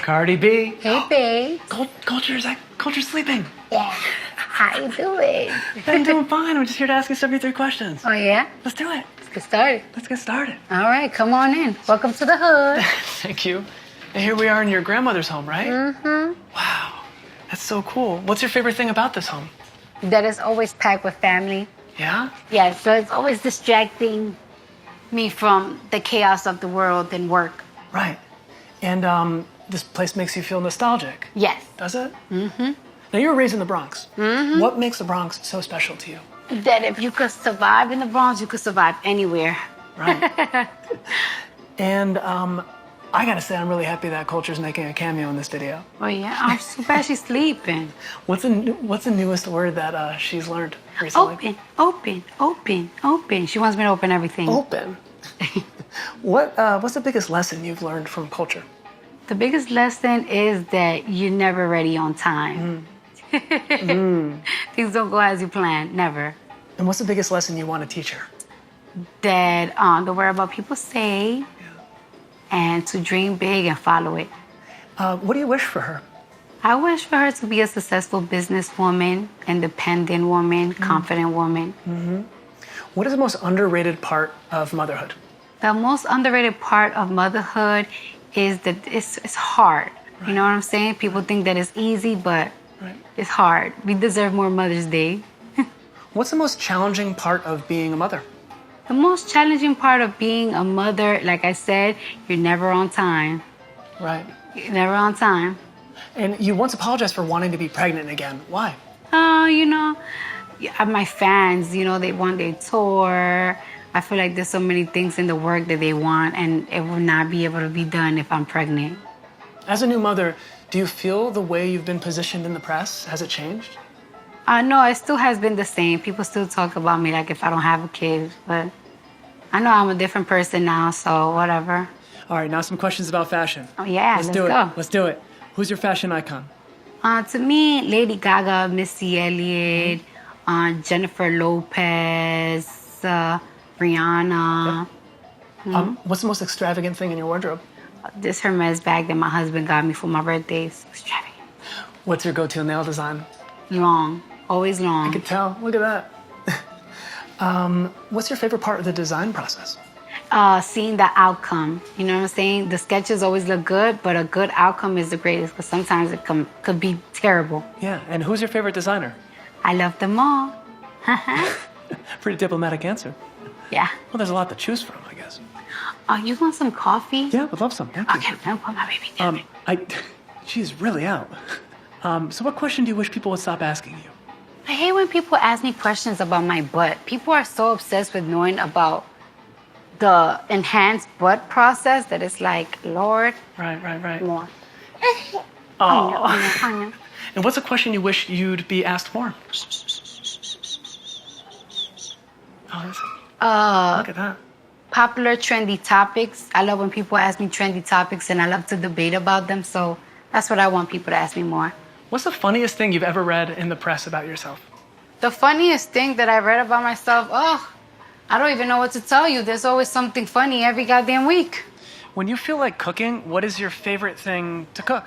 Cardi B. Hey, babe. Culture's sleeping. Yeah. How you doing? I'm doing fine. I'm just here to ask you 73 questions. Oh, yeah? Let's do it. Let's get started. Let's get started. All right, come on in. Welcome to the hood. Thank you. And here we are in your grandmother's home, right? Mm-hmm. Wow. That's so cool. What's your favorite thing about this home? That is always packed with family. Yeah? Yeah, so it's always distracting me from the chaos of the world and work. Right. And this place makes you feel nostalgic. Yes. Does it? Mm-hmm. Now, you were raised in the Bronx. Mm-hmm. What makes the Bronx so special to you? That if you could survive in the Bronx, you could survive anywhere. Right. And I gotta say, I'm really happy that Culture's making a cameo in this video. Oh, yeah? I'm so bad she's sleeping. What's the newest word that she's learned recently? Open. She wants me to open everything. Open. What's the biggest lesson you've learned from Culture? The biggest lesson is that you're never ready on time. Things don't go as you planned, never. And what's the biggest lesson you want to teach her? That don't worry about what people say and to dream big and follow it. What do you wish for her? I wish for her to be a successful businesswoman, independent woman, confident woman. Mm-hmm. What is the most underrated part of motherhood? The most underrated part of motherhood is that it's hard. Right. You know what I'm saying? People think that it's easy, but it's hard. We deserve more Mother's Day. What's the most challenging part of being a mother? The most challenging part of being a mother, like I said, you're never on time. Right. You're never on time. And you once apologized for wanting to be pregnant again. Why? My fans, they want their tour. I feel like there's so many things in the work that they want, and it will not be able to be done if I'm pregnant. As a new mother, do you feel the way you've been positioned in the press? Has it changed? No, it still has been the same. People still talk about me like if I don't have a kid, but I know I'm a different person now, so whatever. All right, now some questions about fashion. Oh, yeah, let's go. Let's do it. Who's your fashion icon? To me, Lady Gaga, Missy Elliott, Jennifer Lopez, Rihanna. What's the most extravagant thing in your wardrobe? This Hermes bag that my husband got me for my birthdays. Extravagant. What's your go-to nail design? Long. Always long. I can tell. Look at that. What's your favorite part of the design process? Seeing the outcome. You know what I'm saying? The sketches always look good, but a good outcome is the greatest because sometimes it could be terrible. Yeah, and who's your favorite designer? I love them all. Pretty diplomatic answer. Yeah. Well, there's a lot to choose from, I guess. You want some coffee? Yeah, I'd love some. Thank you. Okay, I'll put my baby down. She's really out. So what question do you wish people would stop asking you? I hate when people ask me questions about my butt. People are so obsessed with knowing about the enhanced butt process that it's like, Lord. Right. More. Oh. And what's a question you wish you'd be asked more? Look at that. Popular trendy topics. I love when people ask me trendy topics and I love to debate about them. So that's what I want people to ask me more. What's the funniest thing you've ever read in the press about yourself? The funniest thing that I read about myself, I don't even know what to tell you. There's always something funny every goddamn week. When you feel like cooking, what is your favorite thing to cook?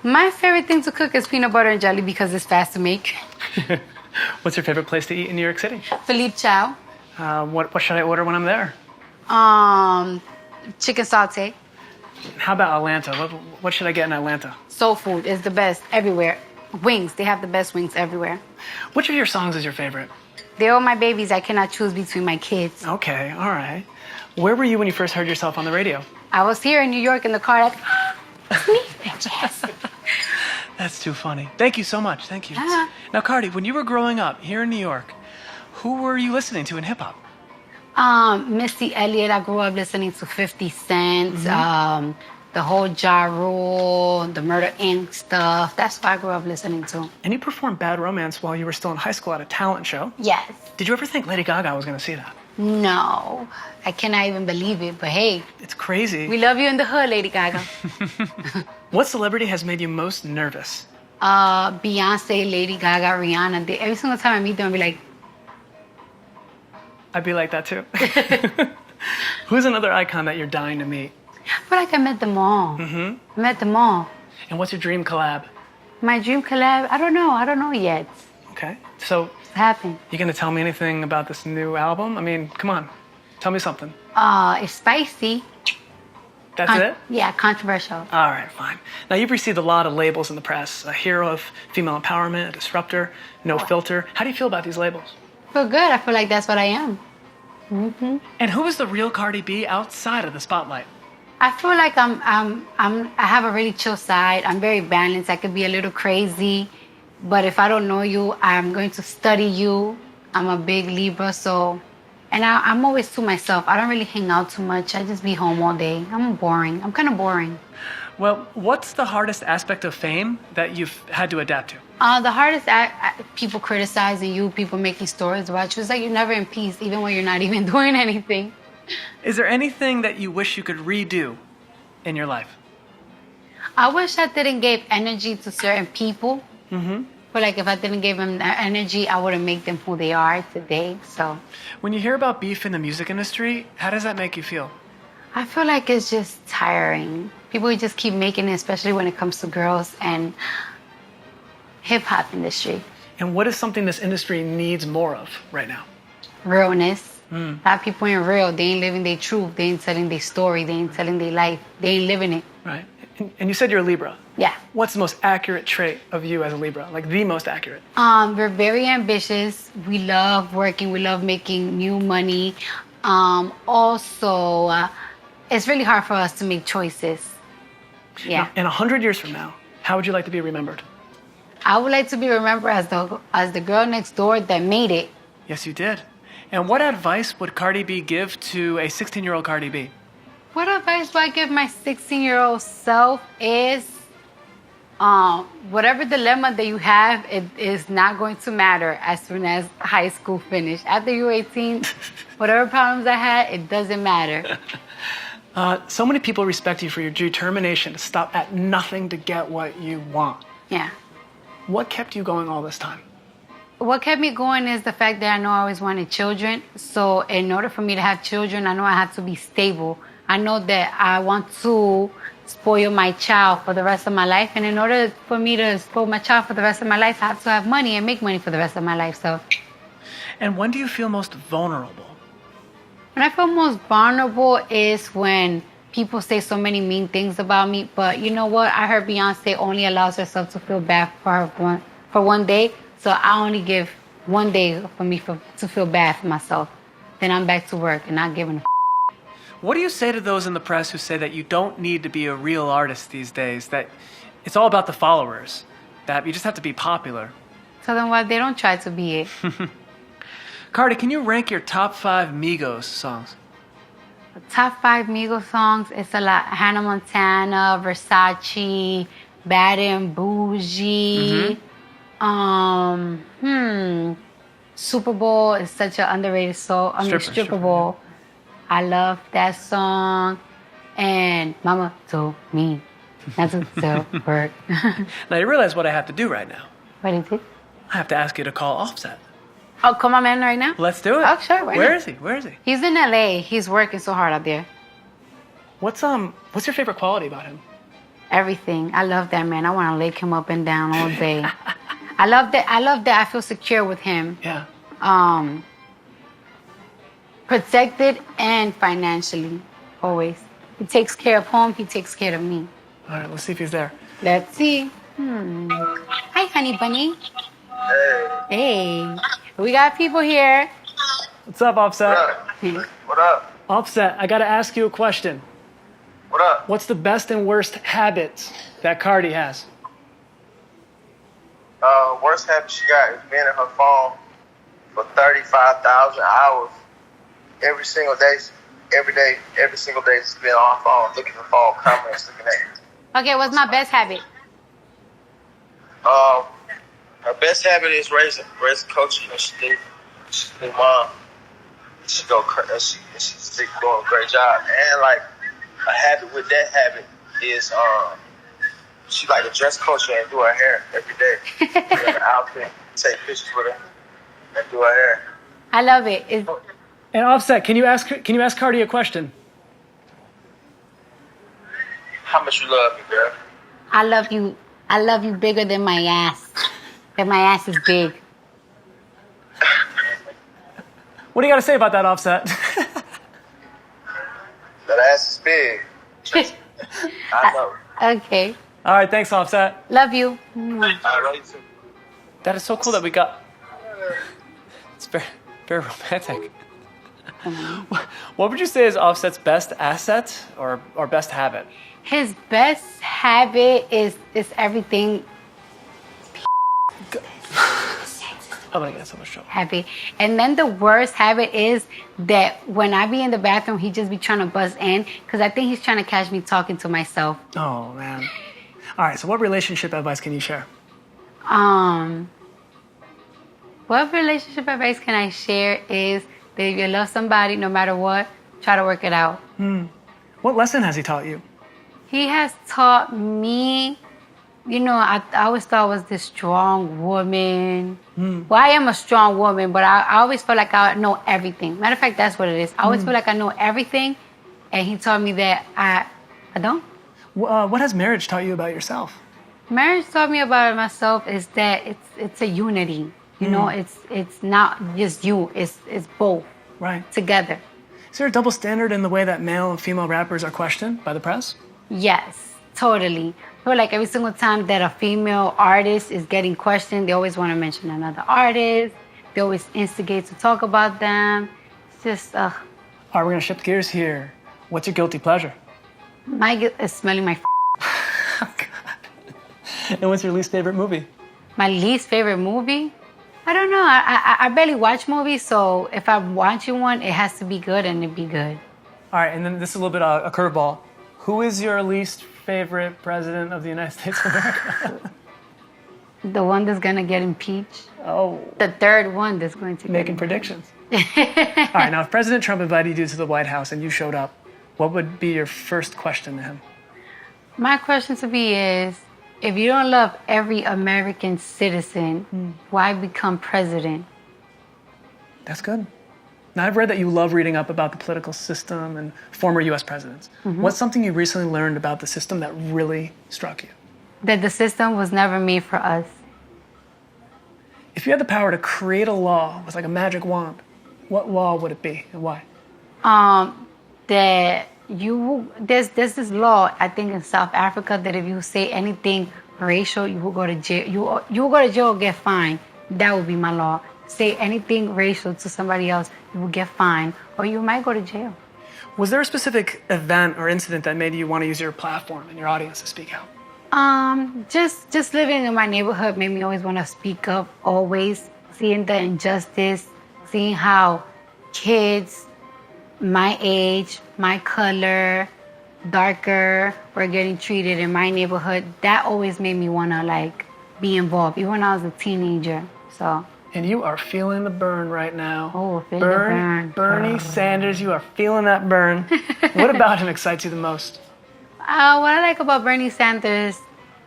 My favorite thing to cook is peanut butter and jelly because it's fast to make. What's your favorite place to eat in New York City? Philippe Chow. What should I order when I'm there? Chicken sauté. How about Atlanta? What should I get in Atlanta? Soul food is the best everywhere. Wings, they have the best wings everywhere. Which of your songs is your favorite? They're all my babies. I cannot choose between my kids. Okay, all right. Where were you when you first heard yourself on the radio? I was here in New York in the car. It's me, bitches. That's too funny. Thank you so much. Thank you. Now, Cardi, when you were growing up here in New York, who were you listening to in hip-hop? Missy Elliott. I grew up listening to 50 Cent, the whole Ja Rule, the Murder Inc. stuff. That's what I grew up listening to. And you performed Bad Romance while you were still in high school at a talent show. Yes. Did you ever think Lady Gaga was going to see that? No. I cannot even believe it, but hey. It's crazy. We love you in the hood, Lady Gaga. What celebrity has made you most nervous? Beyonce, Lady Gaga, Rihanna. Every single time I meet them, I'll be like... I'd be like that too. Who's another icon that you're dying to meet? I feel like I met them all. I met them all. And what's your dream collab? My dream collab, I don't know yet. Okay. So, It's happened. you gonna tell me anything about this new album? I mean, come on. Tell me something. It's spicy. That's it? Yeah, controversial. All right, fine. Now, you've received a lot of labels in the press. A hero of female empowerment, a disruptor, no filter. How do you feel about these labels? I feel good. I feel like that's what I am. And who is the real Cardi B outside of the spotlight? I feel like I have a really chill side. I'm very balanced. I could be a little crazy, but if I don't know you, I'm going to study you. I'm a big Libra, and I'm always to myself. I don't really hang out too much. I just be home all day. I'm boring. I'm kind of boring. Well, what's the hardest aspect of fame that you've had to adapt to? The hardest people criticizing you, people making stories about you. It's like you're never in peace, even when you're not even doing anything. Is there anything that you wish you could redo in your life? I wish I didn't give energy to certain people. But like if I didn't give them that energy, I wouldn't make them who they are today. So When you hear about beef in the music industry, how does that make you feel? I feel like it's just tiring. People just keep making it, especially when it comes to girls and hip-hop industry. And what is something this industry needs more of right now? Realness. A lot of people ain't real. They ain't living their truth. They ain't telling their story. They ain't telling their life. They ain't living it. Right. And you said you're a Libra. Yeah. What's the most accurate trait of you as a Libra? Like the most accurate? We're very ambitious. We love working. We love making new money. Also, it's really hard for us to make choices. Yeah. Now, in 100 years from now, how would you like to be remembered? I would like to be remembered as the girl next door that made it. Yes, you did. And what advice would Cardi B give to a 16-year-old Cardi B? What advice do I give my 16-year-old self is, whatever dilemma that you have, it is not going to matter as soon as high school finished. After you're 18, whatever problems I had, it doesn't matter. So many people respect you for your determination to stop at nothing to get what you want. Yeah. What kept you going all this time? What kept me going is the fact that I know I always wanted children. So in order for me to have children, I know I have to be stable. I know that I want to spoil my child for the rest of my life. And in order for me to spoil my child for the rest of my life, I have to have money and make money for the rest of my life. So. And when do you feel most vulnerable? When I feel most vulnerable is when people say so many mean things about me. But you know what? I heard Beyonce only allows herself to feel bad for one day. So I only give one day for me to feel bad for myself. Then I'm back to work and not giving a What do you say to those in the press who say that you don't need to be a real artist these days, that it's all about the followers, that you just have to be popular? Tell them why they don't try to be it. Cardi, can you rank your top 5 Migos songs? The top 5 Migos songs, it's a lot. Hannah Montana, Versace, Bad and Bougie. Super Bowl is such an underrated song. Stripper Bowl. I love that song. And Mama told me not to sell work. Now, you realize what I have to do right now. What is it? I have to ask you to call Offset. Oh, come on, man, right now? Let's do it. Oh, sure. Where is he? Where is he? He's in LA. He's working so hard out there. What's your favorite quality about him? Everything. I love that man. I want to lick him up and down all day. I love that I feel secure with him. Yeah. Protected and financially, always. He takes care of home. He takes care of me. All right, let's see if he's there. Let's see. Hi, honey bunny. Hey. We got people here. What's up, Offset? What up? Offset, I got to ask you a question. What up? What's the best and worst habits that Cardi has? Worst habit she got is being in her phone for 35,000 hours every single day. Every single day, just being on her phone, looking at the phone, comments, looking at it. Okay, what's my best habit? Her best habit is raising coaching. She's a new mom. She's doing a great job. And like a habit with that habit is she like to dress coach her and do her hair every day. Get an outfit, take pictures with her, and do her hair. I love it. And Offset, can you ask Cardi a question? How much you love me, girl? I love you. I love you bigger than my ass. That my ass is big. What do you got to say about that, Offset? That ass is big. I know. Okay. All right, thanks, Offset. Love you. I love you too. That is so cool that we got. It's very, very romantic. What would you say is Offset's best asset or best habit? His best habit is everything I'm gonna get in so much trouble. habit. And then the worst habit is that when I be in the bathroom, he just be trying to buzz in because I think he's trying to catch me talking to myself. Oh man. All right. So, what relationship advice can you share? What relationship advice can I share is that if you love somebody, no matter what, try to work it out. What lesson has he taught you? He has taught me, I always thought I was this strong woman. Well, I am a strong woman, but I always felt like I know everything. Matter of fact, that's what it is. I always feel like I know everything, and he taught me that I don't. What has marriage taught you about yourself? Marriage taught me about myself is that it's a unity. It's not just you. It's both Right. together. Is there a double standard in the way that male and female rappers are questioned by the press? Yes, totally. I feel like every single time that a female artist is getting questioned, they always want to mention another artist. They always instigate to talk about them. It's just, All right, we're gonna shift gears here. What's your guilty pleasure? my guilt is smelling my And what's your least favorite movie? My least favorite movie? I don't know. I barely watch movies, so if I'm watching one, it has to be good and it be good. All right, and then this is a little bit a curveball. Who is your least favorite president of the United States of America? The one that's gonna get impeached. Oh, The third one that's going to making predictions. All right, now if President Trump invited you to the White House and you showed up, what would be your first question to him? My question to be is, if you don't love every American citizen, why become president? That's good. Now, I've read that you love reading up about the political system and former U.S. presidents. What's something you recently learned about the system that really struck you? That the system was never made for us. If you had the power to create a law with like a magic wand, what law would it be and why? That there's this law, I think in South Africa, that if you say anything racial, you will go to jail. You will go to jail or get fined. That would be my law. Say anything racial to somebody else, you will get fined, or you might go to jail. Was there a specific event or incident that made you want to use your platform and your audience to speak out? Just living in my neighborhood made me always want to speak up, always seeing the injustice, seeing how kids my age, my color, darker, were getting treated in my neighborhood. That always made me want to be involved, even when I was a teenager. So. And you are feeling the burn right now. Oh, feeling the burn. Bernie Sanders, you are feeling that burn. What about him excites you the most? What I like about Bernie Sanders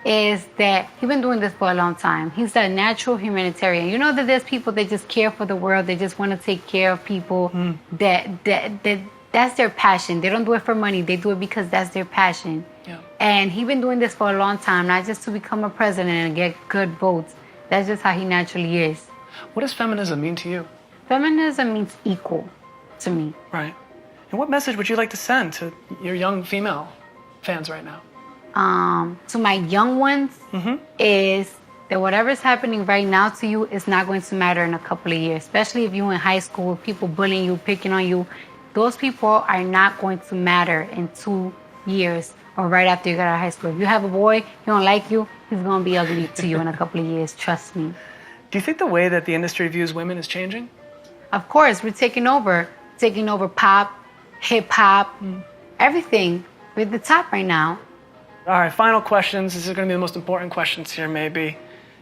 is that he's been doing this for a long time. He's a natural humanitarian. You know that there's people that just care for the world. They just want to take care of people. That's their passion. They don't do it for money. They do it because that's their passion. Yeah. And he's been doing this for a long time, not just to become a president and get good votes. That's just how he naturally is. What does feminism mean to you? Feminism means equal to me. Right. And what message would you like to send to your young female fans right now? To my young ones is that whatever's happening right now to you is not going to matter in a couple of years, especially if you're in high school, people bullying you, picking on you. Those people are not going to matter in 2 years or right after you get out of high school. If you have a boy, he don't like you, he's going to be ugly to you in a couple of years, trust me. Do you think the way that the industry views women is changing? Of course, we're taking over pop, hip hop, everything. We're at the top right now. All right, final questions. This is going to be the most important questions here, maybe.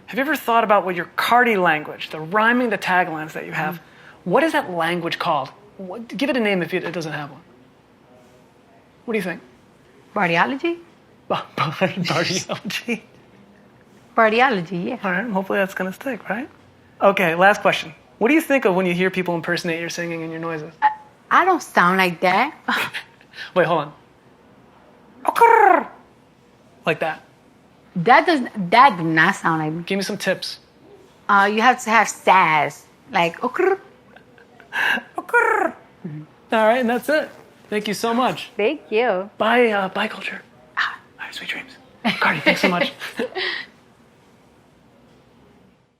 Have you ever thought about what your Cardi language, the rhyming, the taglines that you have, what is that language called? Give it a name if it doesn't have one. What do you think? Bardiology? Bardiology. Bardiology, yeah. All right, hopefully that's going to stick, right? Okay, last question. What do you think of when you hear people impersonate your singing and your noises? I don't sound like that. Wait, hold on. Like that. That do not sound like me. Give me some tips. You have to have sass, like okrr. All right, and that's it. Thank you so much. Thank you. Bye, bye, culture. All right, sweet dreams. Cardi, thanks so much.